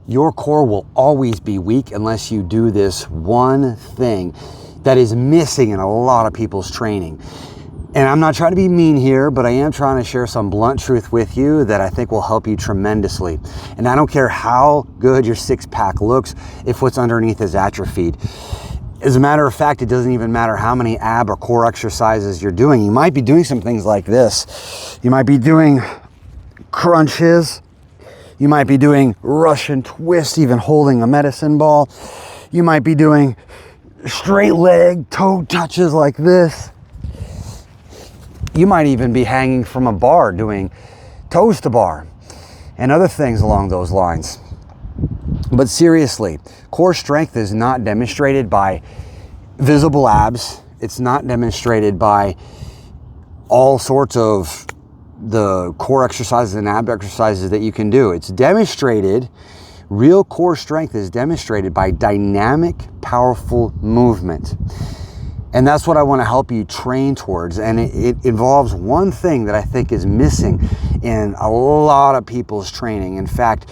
Your core will always be weak unless you do this one thing that is missing in a lot of people's training. And I'm not trying to be mean here, but I am trying to share some blunt truth with you that I think will help you tremendously. And I don't care how good your six-pack looks if what's underneath is atrophied. As a matter of fact, it doesn't even matter how many ab or core exercises you're doing. You might be doing some things like this. You might be doing crunches. You might be doing Russian twists, even holding a medicine ball. You might be doing straight leg toe touches like this. You might even be hanging from a bar doing toes to bar and other things along those lines. But seriously, core strength is not demonstrated by visible abs. It's not demonstrated by all sorts of the core exercises and ab exercises that you can do. It's demonstrated, real core strength is demonstrated by dynamic, powerful movement. And that's what I want to help you train towards. And it involves one thing that I think is missing in a lot of people's training. In fact,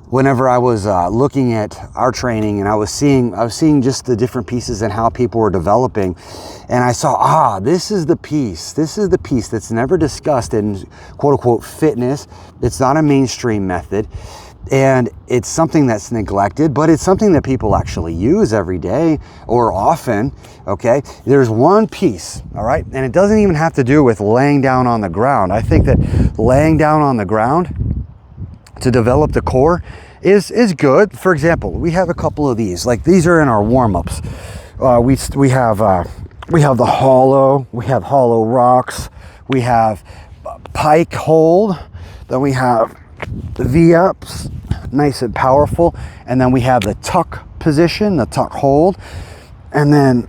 whenever I was looking at our training and I was seeing just the different pieces and how people were developing, and I saw, this is the piece that's never discussed in quote unquote fitness. It's not a mainstream method. And it's something that's neglected, but it's something that people actually use every day or often, okay? There's one piece, all right? And it doesn't even have to do with laying down on the ground. I think that laying down on the ground to develop the core is good. For example, we have a couple of these. Like these are in our warm-ups. We have the hollow, we have hollow rocks, we have pike hold, then we have the V-ups, nice and powerful, and then we have the tuck position, the tuck hold, and then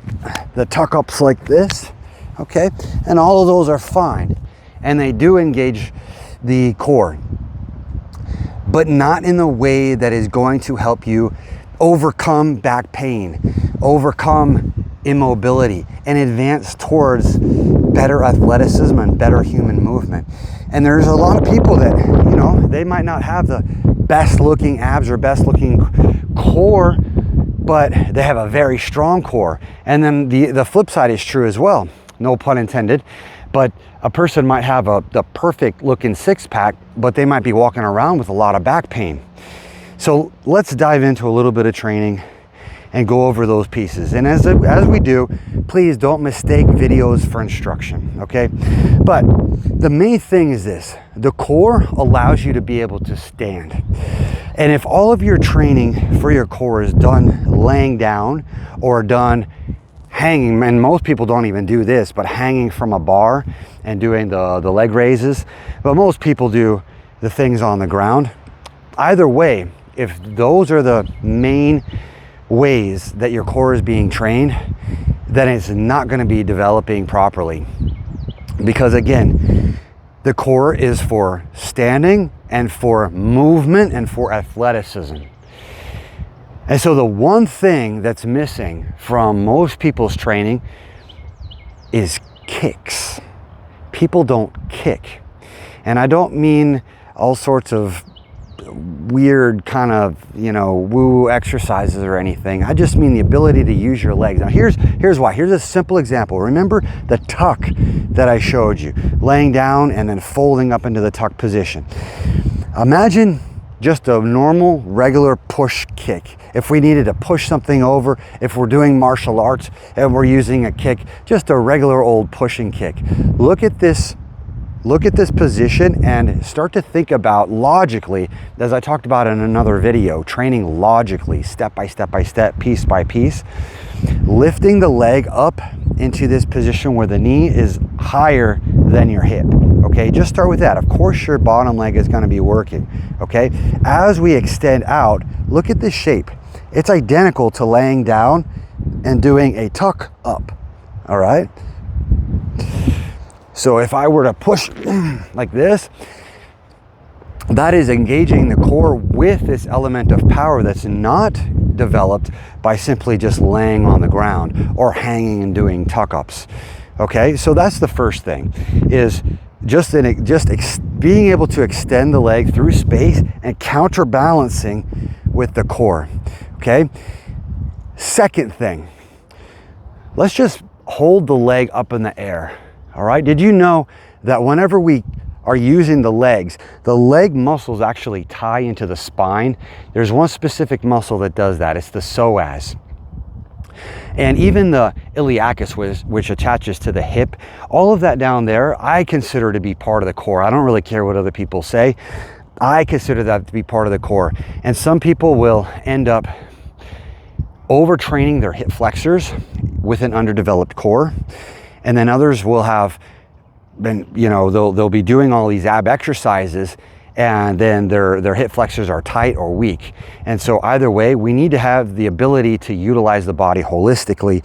the tuck ups like this, okay? And all of those are fine, and they do engage the core, but not in the way that is going to help you overcome back pain, overcome immobility, and advance towards better athleticism and better human movement. And there's a lot of people that, they might not have the best looking abs or best looking core, but they have a very strong core. And then the flip side is true as well, no pun intended. But a person might have the perfect looking six-pack, but they might be walking around with a lot of back pain. So let's dive into a little bit of training and go over those pieces. And as we do, please don't mistake videos for instruction, okay? But the main thing is this: the core allows you to be able to stand. And if all of your training for your core is done laying down or done hanging, and most people don't even do this, but hanging from a bar and doing the leg raises, but most people do the things on the ground. Either way, if those are the main ways that your core is being trained, then it's not going to be developing properly. Because again, the core is for standing and for movement and for athleticism. And so the one thing that's missing from most people's training is kicks. People don't kick. And I don't mean all sorts of weird kind of, woo exercises or anything. I just mean the ability to use your legs. Now here's why. Here's a simple example. Remember the tuck that I showed you, laying down and then folding up into the tuck position. Imagine just a normal, regular push kick. If we needed to push something over, if we're doing martial arts and we're using a kick, just a regular old pushing kick. Look at this position and start to think about logically, as I talked about in another video, training logically, step by step by step, piece by piece, lifting the leg up into this position where the knee is higher than your hip. Okay, just start with that. Of course, your bottom leg is going to be working. Okay, as we extend out, look at this shape. It's identical to laying down and doing a tuck up. All right. So if I were to push like this, that is engaging the core with this element of power that's not developed by simply just laying on the ground or hanging and doing tuck-ups. Okay, so that's the first thing, is being able to extend the leg through space and counterbalancing with the core, okay? Second thing, let's just hold the leg up in the air, all right? Did you know that whenever we are using the legs, the leg muscles actually tie into the spine? There's one specific muscle that does that. It's the psoas. And even the iliacus, which attaches to the hip, all of that down there, I consider to be part of the core. I don't really care what other people say. I consider that to be part of the core. And some people will end up overtraining their hip flexors with an underdeveloped core. And then others will have been, they'll be doing all these ab exercises, and then their hip flexors are tight or weak. And so either way, we need to have the ability to utilize the body holistically,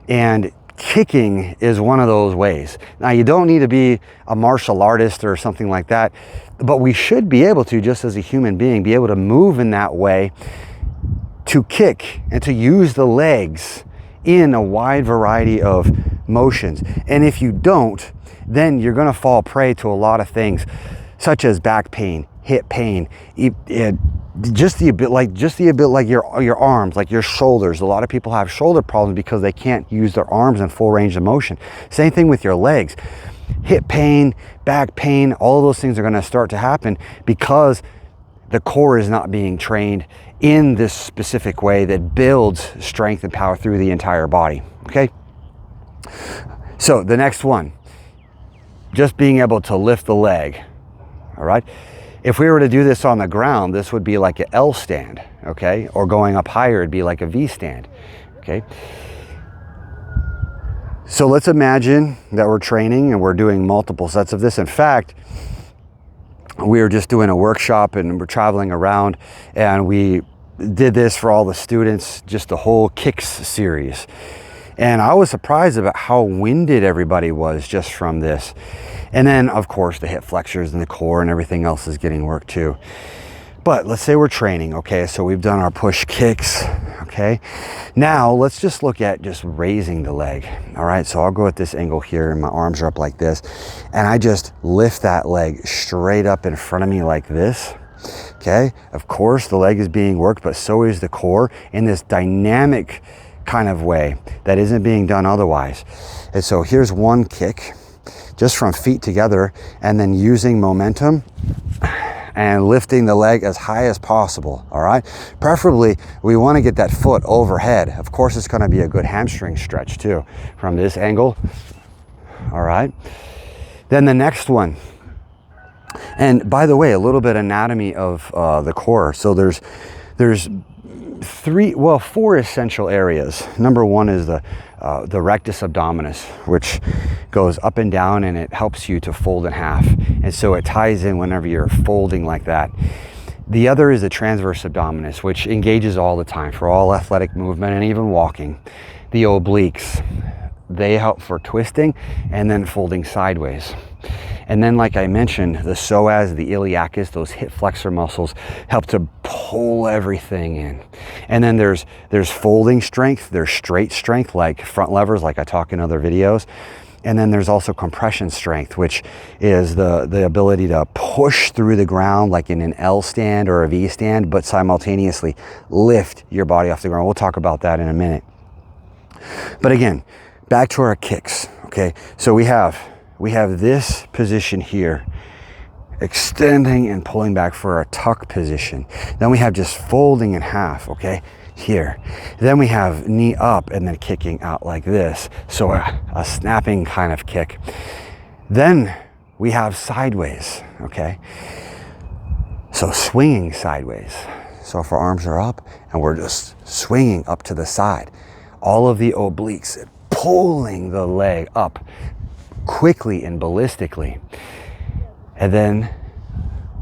and kicking is one of those ways. Now, you don't need to be a martial artist or something like that, but we should be able to, just as a human being, be able to move in that way, to kick and to use the legs in a wide variety of motions. And if you don't, then you're going to fall prey to a lot of things, such as back pain, hip pain, just the ability, like your arms, like your shoulders. A lot of people have shoulder problems because they can't use their arms in full range of motion. Same thing with your legs. Hip pain, back pain, all of those things are going to start to happen because the core is not being trained in this specific way that builds strength and power through the entire body, okay? So the next one, just being able to lift the leg. All right. If we were to do this on the ground, this would be like an L stand, okay? Or going up higher, it'd be like a V stand, okay? So let's imagine that we're training and we're doing multiple sets of this. In fact, we were just doing a workshop and we're traveling around, and we did this for all the students, just the whole kicks series. And I was surprised about how winded everybody was just from this. And then, of course, the hip flexors and the core and everything else is getting worked too. But let's say we're training, okay? So we've done our push kicks, okay? Now, let's just look at just raising the leg, all right? So I'll go at this angle here, and my arms are up like this, and I just lift that leg straight up in front of me like this, okay? Of course, the leg is being worked, but so is the core in this dynamic kind of way that isn't being done otherwise. And so here's one kick, just from feet together, and then using momentum and lifting the leg as high as possible, all right? Preferably, we want to get that foot overhead. Of course, it's going to be a good hamstring stretch too from this angle, all right? Then the next one, and by the way, a little bit anatomy of the core. So there's four essential areas. Number one is the rectus abdominis, which goes up and down, and it helps you to fold in half. And so it ties in whenever you're folding like that. The other is the transverse abdominis, which engages all the time for all athletic movement and even walking. The obliques, they help for twisting and then folding sideways. And then, like I mentioned, the psoas, the iliacus, those hip flexor muscles help to pull everything in. And then there's folding strength, there's straight strength, like front levers, like I talk in other videos. And then there's also compression strength, which is the ability to push through the ground like in an L stand or a V stand, but simultaneously lift your body off the ground. We'll talk about that in a minute. But again, back to our kicks, okay? So we have this position here, extending and pulling back for a tuck position. Then we have just folding in half, okay, here. Then we have knee up and then kicking out like this. So a snapping kind of kick. Then we have sideways, okay? So swinging sideways. So if our arms are up and we're just swinging up to the side, all of the obliques, pulling the leg up quickly and ballistically. And then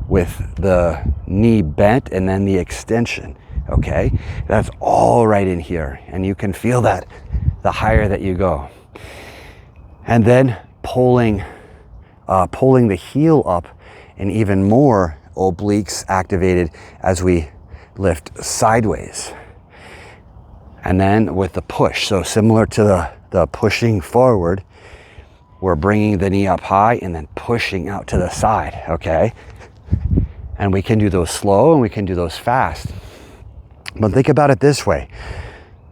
with the knee bent and then the extension, okay? That's all right in here. And you can feel that the higher that you go. And then pulling the heel up, and even more obliques activated as we lift sideways. And then with the push, so similar to the pushing forward, we're bringing the knee up high and then pushing out to the side, okay? And we can do those slow and we can do those fast. But think about it this way.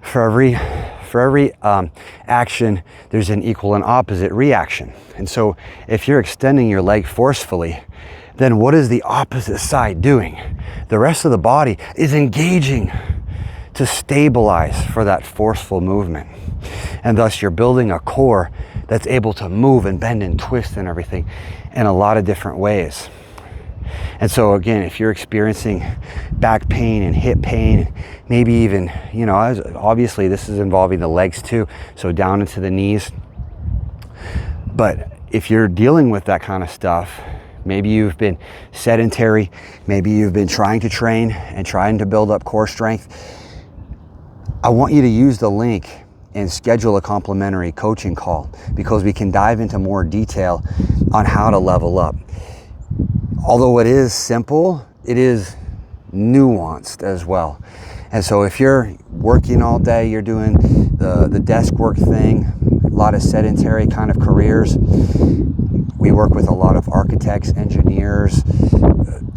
For every action, there's an equal and opposite reaction. And so if you're extending your leg forcefully, then what is the opposite side doing? The rest of the body is engaging to stabilize for that forceful movement. And thus you're building a core that's able to move and bend and twist and everything in a lot of different ways. And so again, if you're experiencing back pain and hip pain, maybe even, you know, obviously this is involving the legs too, so down into the knees. But if you're dealing with that kind of stuff, maybe you've been sedentary, maybe you've been trying to train and trying to build up core strength, I want you to use the link and schedule a complimentary coaching call, because we can dive into more detail on how to level up. Although it is simple, it is nuanced as well. And so if you're working all day, you're doing the desk work thing, a lot of sedentary kind of careers. We work with a lot of architects, engineers,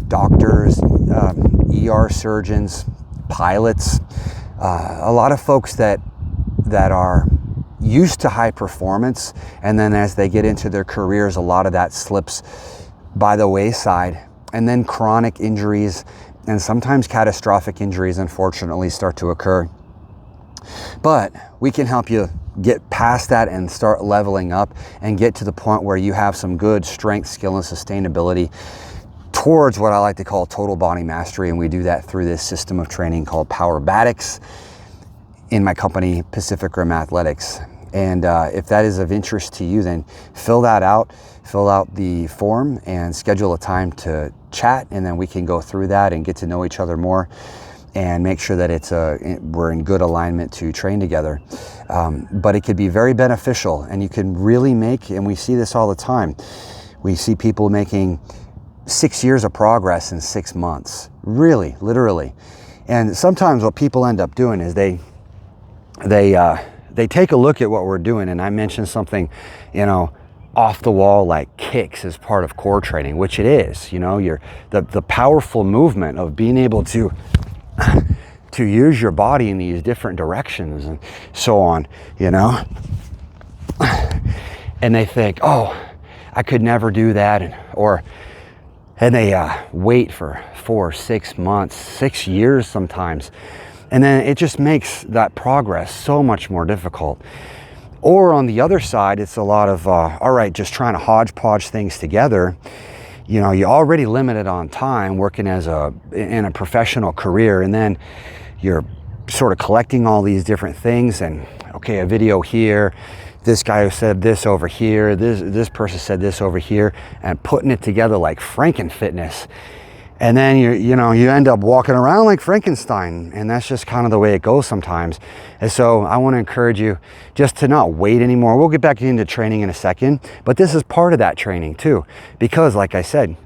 doctors, ER surgeons, pilots, a lot of folks that are used to high performance, and then as they get into their careers, a lot of that slips by the wayside, and then chronic injuries and sometimes catastrophic injuries unfortunately start to occur. But we can help you get past that and start leveling up and get to the point where you have some good strength, skill, and sustainability towards what I like to call total body mastery. And we do that through this system of training called Powerbatics in my company, Pacific Rim Athletics. And if that is of interest to you, then fill out the form and schedule a time to chat, and then we can go through that and get to know each other more and make sure that we're in good alignment to train together. But it could be very beneficial, and you can really make, and we see this all the time, we see people making 6 years of progress in 6 months, really, literally. And sometimes what people end up doing is they take a look at what we're doing, and I mentioned something, you know, off the wall like kicks as part of core training, which it is. You know, the powerful movement of being able to use your body in these different directions and so on, you know. And they think, oh, I could never do that, and they wait for 4, 6 months, 6 years sometimes. And then it just makes that progress so much more difficult. Or on the other side, it's a lot of, all right, just trying to hodgepodge things together. You know, you're already limited on time working in a professional career, and then you're sort of collecting all these different things, and okay, a video here, this guy said this over here, this person said this over here, and putting it together like Frankenfitness. And then you end up walking around like Frankenstein, and that's just kind of the way it goes sometimes. And so I want to encourage you just to not wait anymore. We'll get back into training in a second, but this is part of that training too, because like I said,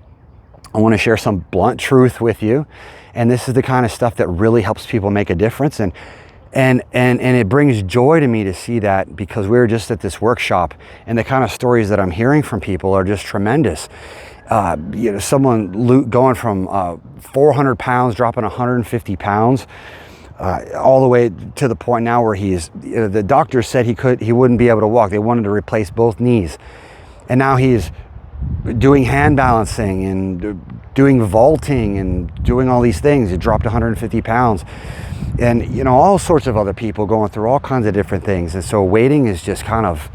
I want to share some blunt truth with you, and this is the kind of stuff that really helps people make a difference. And it brings joy to me to see that, because we were just at this workshop, and the kind of stories that I'm hearing from people are just tremendous. You know, someone going from 400 pounds, dropping 150 pounds, all the way to the point now where the doctor said he wouldn't be able to walk. They wanted to replace both knees. And now he's doing hand balancing and doing vaulting and doing all these things. He dropped 150 pounds. And, you know, all sorts of other people going through all kinds of different things. And so waiting is just kind of,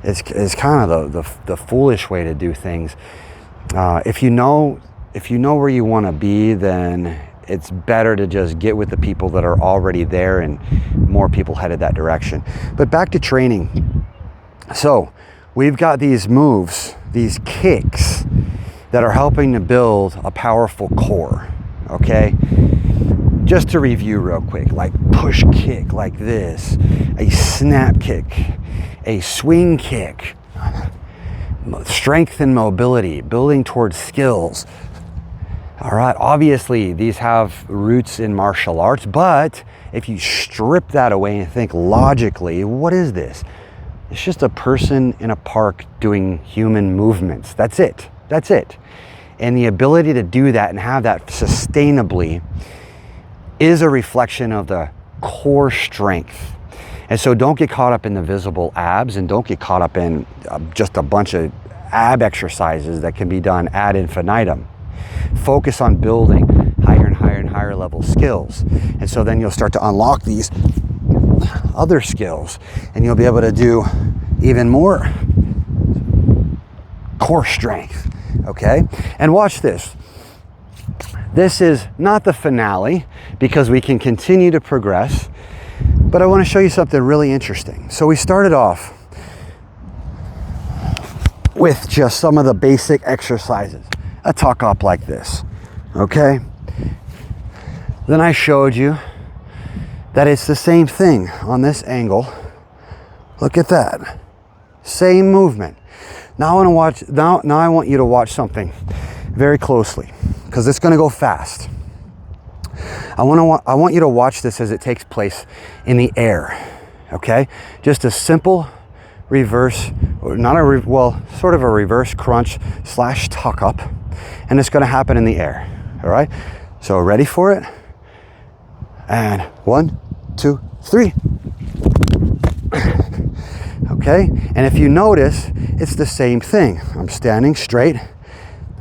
it's kind of the foolish way to do things. If you know where you want to be, then it's better to just get with the people that are already there, and more people headed that direction. But back to training. So we've got these moves, these kicks that are helping to build a powerful core, okay? Just to review real quick, like push kick like this, a snap kick, a swing kick, strength and mobility, building towards skills. All right, obviously these have roots in martial arts, but if you strip that away and think logically, what is this? It's just a person in a park doing human movements. That's it. That's it. And the ability to do that and have that sustainably is a reflection of the core strength. And so don't get caught up in the visible abs, and don't get caught up in just a bunch of ab exercises that can be done ad infinitum. Focus on building higher and higher and higher level skills. And so then you'll start to unlock these other skills, and you'll be able to do even more core strength, okay? And watch this. This is not the finale, because we can continue to progress, but I want to show you something really interesting. So we started off with just some of the basic exercises, a tuck up like this, okay? Then I showed you that it's the same thing on this angle. Look at that, same movement. Now I want you to watch something very closely, because it's going to go fast. I want you to watch this as it takes place in the air, okay? Just a simple reverse, or sort of a reverse crunch / tuck up, and it's going to happen in the air, all right? So ready for it? And 1, 2, 3. Okay, and if you notice, it's the same thing. I'm standing straight,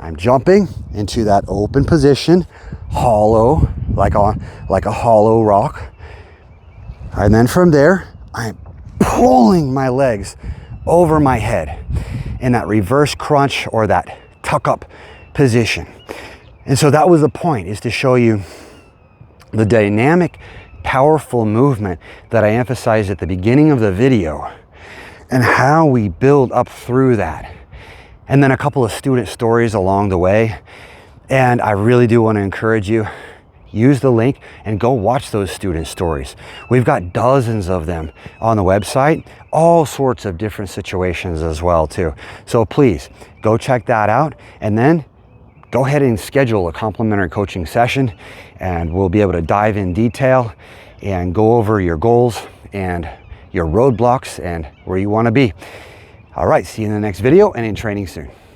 I'm jumping into that open position, hollow, like a hollow rock. And then from there, I'm pulling my legs over my head in that reverse crunch or that tuck up position. And so that was the point, is to show you the dynamic, powerful movement that I emphasized at the beginning of the video, and how we build up through that. And then a couple of student stories along the way. And I really do want to encourage you, use the link and go watch those student stories. We've got dozens of them on the website, all sorts of different situations as well too. So please go check that out, and then go ahead and schedule a complimentary coaching session, and we'll be able to dive in detail and go over your goals and your roadblocks and where you want to be. All right, see you in the next video and in training soon.